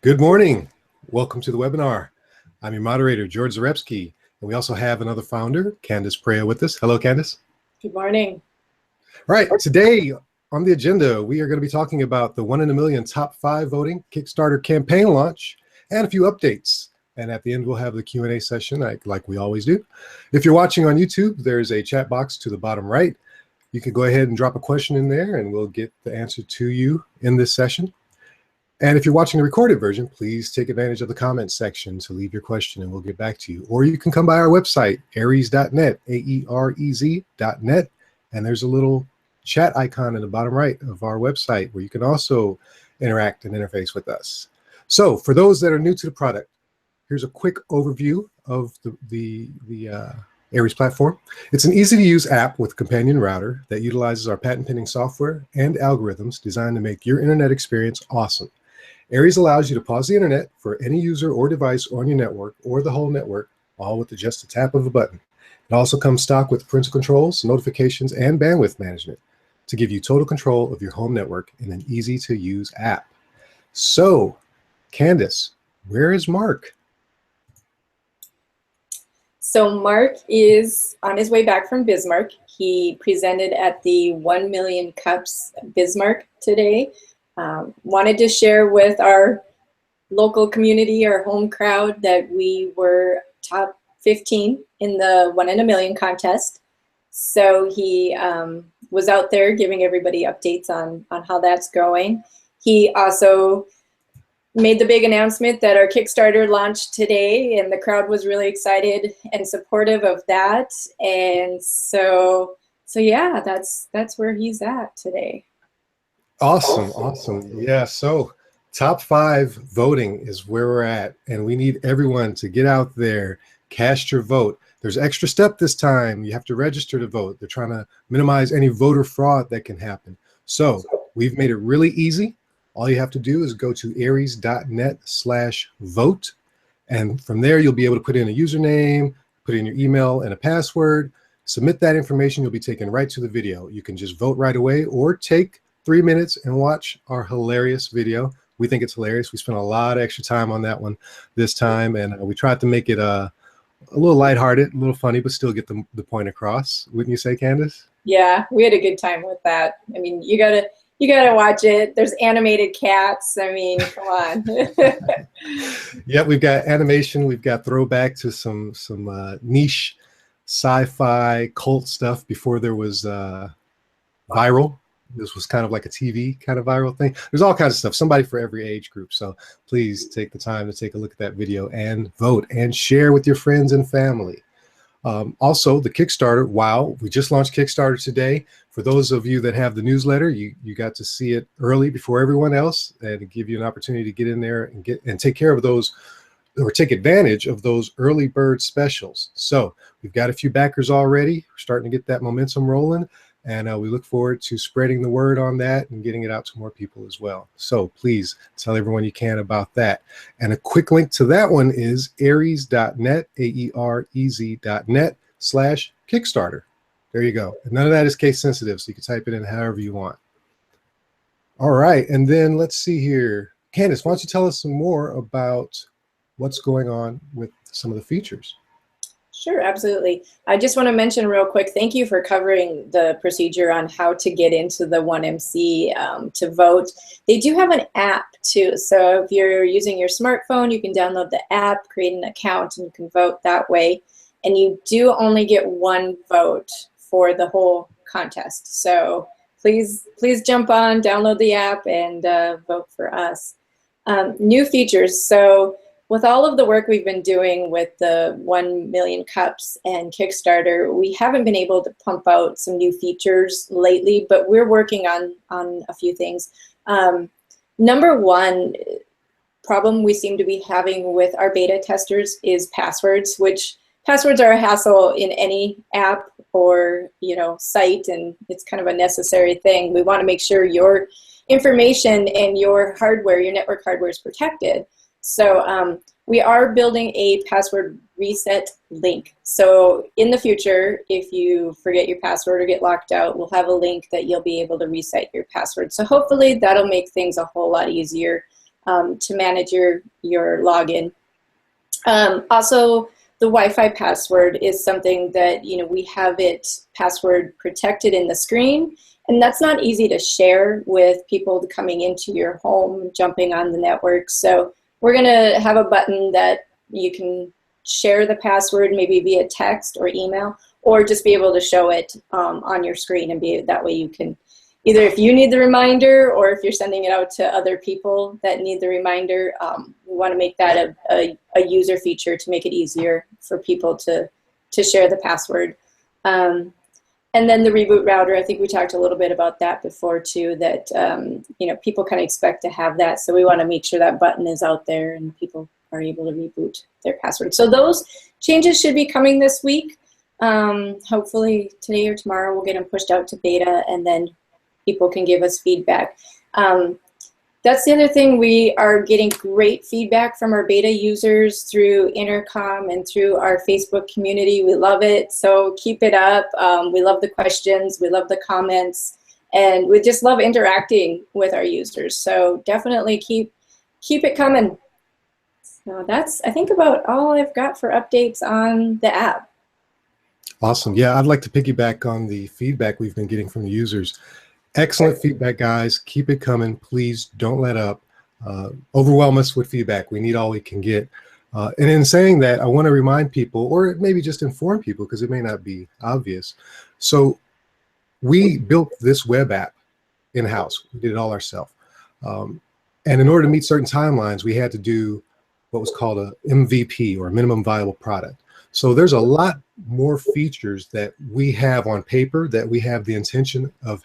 Good morning. Welcome to the webinar. I'm your moderator, George Zarepsky, and we also have another founder, Candace Prea, with us. Hello, Candace. Good morning. All right, today on the agenda, we are going to be talking about the 1 in a Million Top 5 Voting Kickstarter campaign launch and a few updates. And at the end, we'll have the Q&A session like we always do. If you're watching on YouTube, there's a chat box to the bottom right. You can go ahead and drop a question in there, and we'll get the answer to you in this session. And if you're watching the recorded version, please take advantage of the comments section to leave your question and we'll get back to you. Or you can come by our website, aerēz.net, A-E-R-E-Z.net, and there's a little chat icon in the bottom right of our website where you can also interact and interface with us. So for those that are new to the product, here's a quick overview of the Aerēz platform. It's an easy-to-use app with a companion router that utilizes our patent-pending software and algorithms designed to make your internet experience awesome. Aerēz allows you to pause the internet for any user or device on your network or the whole network, all with just a tap of a button. It also comes stock with parental controls, notifications, and bandwidth management to give you total control of your home network in an easy-to-use app. So, Candace, where is Mark? So Mark is on his way back from Bismark. He presented at the 1 Million Cups Bismark today. Wanted to share with our local community, our home crowd, that we were top 15 in the 1 in a Million contest. So he was out there giving everybody updates on how that's going. He also made the big announcement that our Kickstarter launched today, and the crowd was really excited and supportive of that. And so yeah, that's where he's at today. Awesome. Yeah, so top 5 voting is where we're at, and we need everyone to get out there, cast your vote. There's an extra step this time. You have to register to vote. They're trying to minimize any voter fraud that can happen. So we've made it really easy. All you have to do is go to aerēz.net/vote, and from there you'll be able to put in a username, put in your email and a password, submit that information. You'll be taken right to the video. You can just vote right away or take 3 minutes and watch our hilarious video. We think it's hilarious. We spent a lot of extra time on that one this time, and we tried to make it a little lighthearted, a little funny, but still get the point across. Wouldn't you say, Candace? Yeah, we had a good time with that. I mean, you gotta watch it. There's animated cats. I mean, come on. Yeah, we've got animation. We've got throwback to some niche sci-fi cult stuff before there was viral. This was kind of like a TV kind of viral thing. There's all kinds of stuff, somebody for every age group. So please take the time to take a look at that video and vote and share with your friends and family. Also, the Kickstarter, wow, we just launched Kickstarter today. For those of you that have the newsletter, you got to see it early before everyone else, and give you an opportunity to get in there and take care of those, or take advantage of those early bird specials. So we've got a few backers already. We're starting to get that momentum rolling. And we look forward to spreading the word on that and getting it out to more people as well. So please tell everyone you can about that. And a quick link to that one is aerēz.net, aerēz.net/Kickstarter. There you go. And none of that is case sensitive, so you can type it in however you want. All right, and then let's see here. Candace, why don't you tell us some more about what's going on with some of the features? Sure, absolutely. I just want to mention real quick, thank you for covering the procedure on how to get into the 1MC to vote. They do have an app too. So if you're using your smartphone, you can download the app, create an account, and you can vote that way. And you do only get 1 vote for the whole contest. So please jump on, download the app, and vote for us. New features. So with all of the work we've been doing with the 1 Million Cups and Kickstarter, we haven't been able to pump out some new features lately, but we're working on a few things. Number 1 problem we seem to be having with our beta testers is passwords, which passwords are a hassle in any app or site, and it's kind of a necessary thing. We want to make sure your information and your hardware, your network hardware, is protected. So we are building a password reset link. So in the future, if you forget your password or get locked out, we'll have a link that you'll be able to reset your password. So hopefully that'll make things a whole lot easier to manage your login. Also, the Wi-Fi password is something that, you know, we have it password protected in the screen, and that's not easy to share with people coming into your home, jumping on the network. So we're going to have a button that you can share the password, maybe via text or email, or just be able to show it on your screen, and that way you can, either if you need the reminder or if you're sending it out to other people that need the reminder, we want to make that a user feature to make it easier for people to share the password. And then the reboot router, I think we talked a little bit about that before too, that you know, people kind of expect to have that. So we want to make sure that button is out there and people are able to reboot their password. So those changes should be coming this week. Hopefully today or tomorrow we'll get them pushed out to beta, and then people can give us feedback. That's the other thing. We are getting great feedback from our beta users through Intercom and through our Facebook community. We love it, so keep it up. We love the questions, we love the comments, and we just love interacting with our users. So definitely keep it coming. So that's, I think, about all I've got for updates on the app. Awesome. Yeah, I'd like to piggyback on the feedback we've been getting from the users. Excellent feedback, guys. Keep it coming. Please don't let up. Overwhelm us with feedback. We need all we can get. And in saying that, I want to remind people, or maybe just inform people, because it may not be obvious. So we built this web app in-house. We did it all ourselves. And in order to meet certain timelines, we had to do what was called a MVP, or minimum viable product. So there's a lot more features that we have on paper that we have the intention of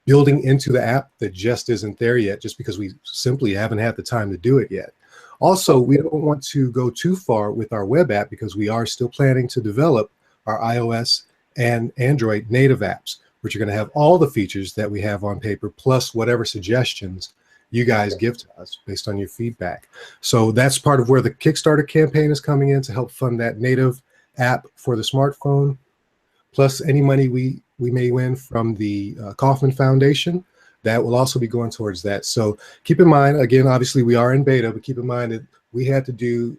building into the app that just isn't there yet, just because we simply haven't had the time to do it yet. Also, we don't want to go too far with our web app, because we are still planning to develop our iOS and Android native apps, which are going to have all the features that we have on paper, plus whatever suggestions you guys give to us based on your feedback. So that's part of where the Kickstarter campaign is coming in, to help fund that native app for the smartphone, plus any money we may win from the Kauffman Foundation. That will also be going towards that. So keep in mind, again, obviously we are in beta, but keep in mind that we had to do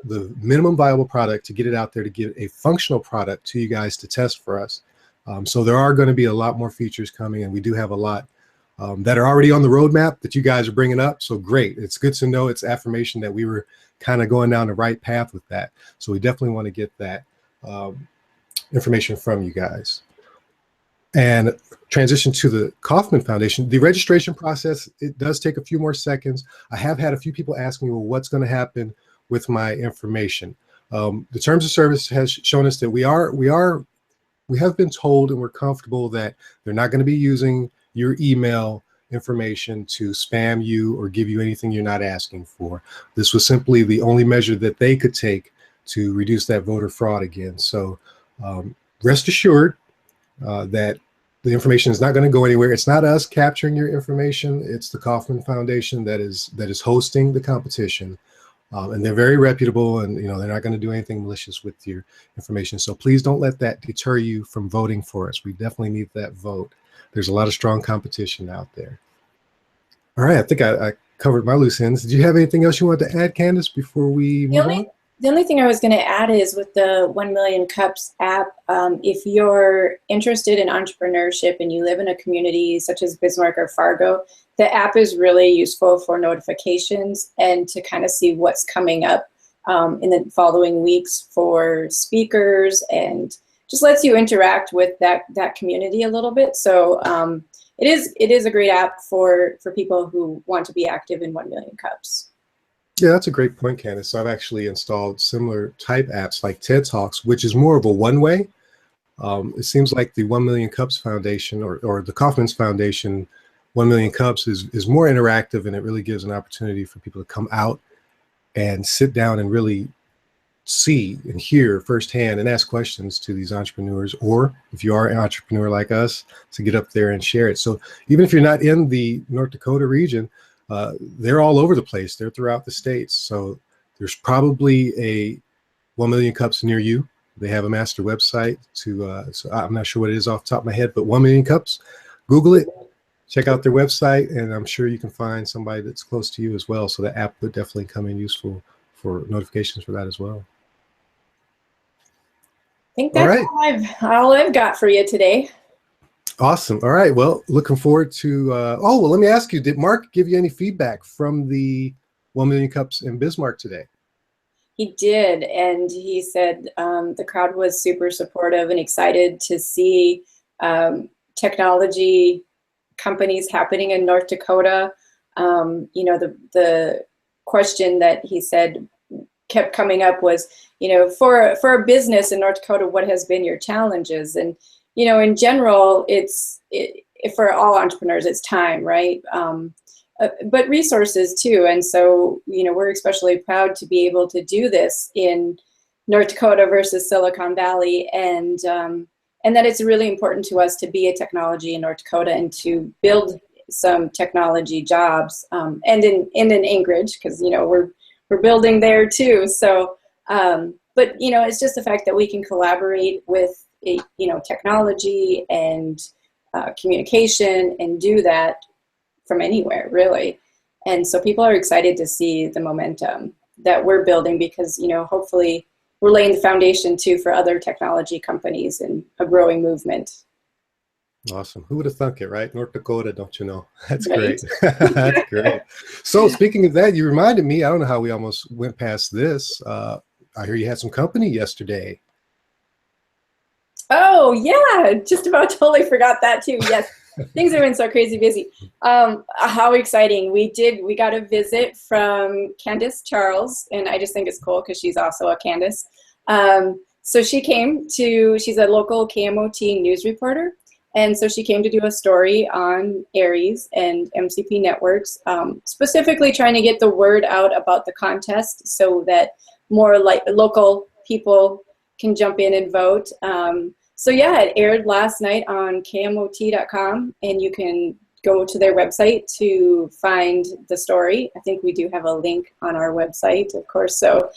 the minimum viable product to get it out there, to get a functional product to you guys to test for us. So there are going to be a lot more features coming, and we do have a lot that are already on the roadmap that you guys are bringing up. So great. It's good to know. It's affirmation that we were kind of going down the right path with that. So we definitely want to get that information from you guys. And transition to the Kauffman Foundation. The registration process, it does take a few more seconds. I have had a few people ask me, well, what's going to happen with my information? The terms of service has shown us that we have been told, and we're comfortable that they're not going to be using your email information to spam you or give you anything you're not asking for. This was simply the only measure that they could take to reduce that voter fraud again. So rest assured that the information is not going to go anywhere. It's not us capturing your information. It's the Kauffman Foundation that is hosting the competition. And they're very reputable, and they're not going to do anything malicious with your information. So please don't let that deter you from voting for us. We definitely need that vote. There's a lot of strong competition out there. All right, I think I covered my loose ends. Did you have anything else you wanted to add, Candace, before we move on? The only thing I was going to add is with the 1 Million Cups app, if you're interested in entrepreneurship and you live in a community such as Bismark or Fargo, the app is really useful for notifications and to kind of see what's coming up in the following weeks for speakers, and just lets you interact with that community a little bit. So it is a great app for people who want to be active in 1 Million Cups. Yeah, that's a great point, Candace. So I've actually installed similar type apps like TED Talks, which is more of a one-way. It seems like the 1 Million Cups Foundation or the Kauffman's Foundation 1 Million Cups is more interactive, and it really gives an opportunity for people to come out and sit down and really see and hear firsthand and ask questions to these entrepreneurs, or if you are an entrepreneur like us, to get up there and share it. So even if you're not in the North Dakota region, they're all over the place. They're throughout the states. So there's probably a 1 Million Cups near you. They have a master website so I'm not sure what it is off the top of my head, but 1 Million Cups, Google it, check out their website, and I'm sure you can find somebody that's close to you as well. So the app would definitely come in useful for notifications for that as well. I think that's all I've got for you today. Awesome. All right. Well, looking forward to, oh, well, let me ask you, did Mark give you any feedback from the 1 Million Cups in Bismarck today? He did, and he said the crowd was super supportive and excited to see technology companies happening in North Dakota. You know, the question that he said kept coming up was, you know, for a business in North Dakota, what has been your challenges? And, you know, in general, for all entrepreneurs, it's time, right? But resources too. And so, you know, we're especially proud to be able to do this in North Dakota versus Silicon Valley, and that it's really important to us to be a technology in North Dakota and to build some technology jobs, and in Anchorage, because, you know, we're building there too. So, but, you know, it's just the fact that we can collaborate with, you know, technology and communication and do that from anywhere, really. And so people are excited to see the momentum that we're building, because, you know, hopefully we're laying the foundation too for other technology companies and a growing movement. Awesome. Who would have thunk it, right? North Dakota, don't you know? That's Right. great. That's great. So speaking of that, you reminded me, I don't know how we almost went past this. I hear you had some company yesterday. Oh yeah, just about totally forgot that too. Yes. Things have been so crazy busy. How exciting. We got a visit from Candace Charles, and I just think it's cool because she's also a Candace. So she came she's a local KMOT news reporter, and so she came to do a story on Aerēz and MCP networks, specifically trying to get the word out about the contest so that more like local people can jump in and vote. So yeah, it aired last night on KMOT.com, and you can go to their website to find the story. I think we do have a link on our website, of course. So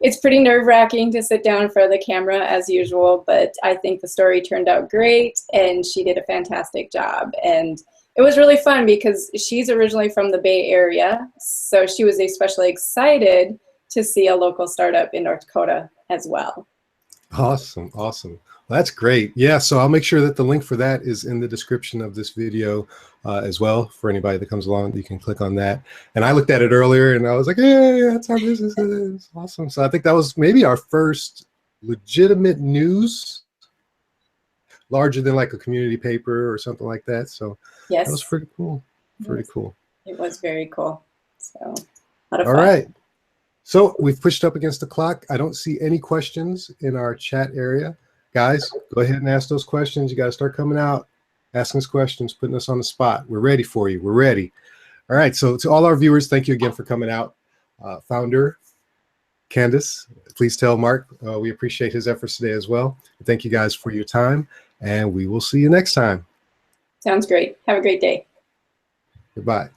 it's pretty nerve-wracking to sit down in front of the camera as usual, but I think the story turned out great, and she did a fantastic job. And it was really fun because she's originally from the Bay Area, so she was especially excited to see a local startup in North Dakota as well. Awesome. Awesome. Well, that's great. Yeah. So I'll make sure that the link for that is in the description of this video as well, for anybody that comes along. You can click on that. And I looked at it earlier and I was like, hey, that's how business is. Awesome. So I think that was maybe our first legitimate news, larger than like a community paper or something like that. So yes, that was pretty cool. Pretty cool. It was very cool. So a lot of fun. All right. So we've pushed up against the clock. I don't see any questions in our chat area. Guys, go ahead and ask those questions. You got to start coming out, asking us questions, putting us on the spot. We're ready for you. We're ready. All right. So to all our viewers, thank you again for coming out. Founder Candace, please tell Mark we appreciate his efforts today as well. Thank you guys for your time, and we will see you next time. Sounds great. Have a great day. Goodbye.